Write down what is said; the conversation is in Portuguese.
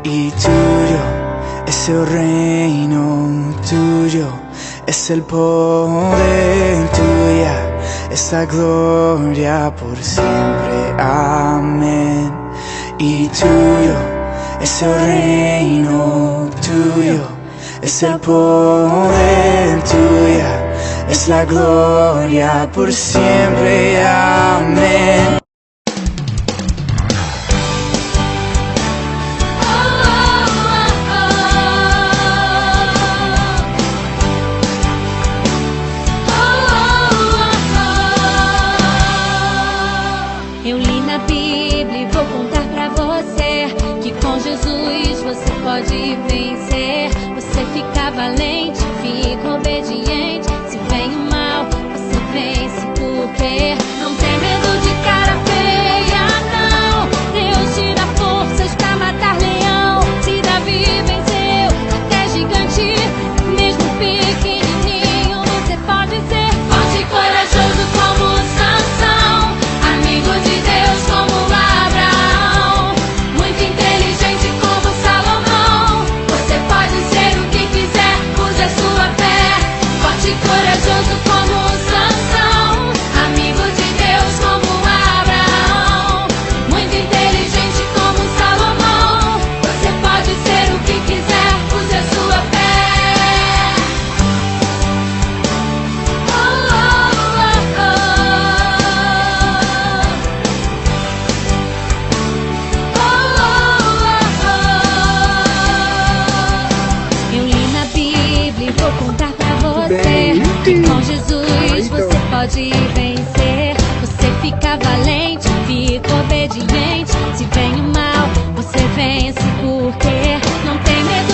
y tuyo es el reino, tuyo es el poder, tuya es la gloria por siempre, amén. Y tuyo es el reino, tuyo es el poder, tuya es la gloria por siempre, amén. Eu li na Bíblia e vou contar pra você que com Jesus você pode vencer. Você fica valente, fica obediente. Se vem o mal, você vence, porque não tem medo de cara feia, não. Deus te dá forças pra matar leão. Se Davi venceu até gigante, mesmo pequenininho, você pode ser forte e corajoso como Sansão, amigo de Deus como Abraão, muito inteligente como Salomão. Você pode ser o que quiser, use a sua fé. Forte e corajoso como Sansão, amigo de Deus como Abraão, muito inteligente como Salomão. Você pode ser o que quiser, use a sua fé. Eu li na Bíblia e vou contar pra você que com Jesus você pode vencer. Você fica valente, fica obediente. Se vem o mal, você vence, porque não tem medo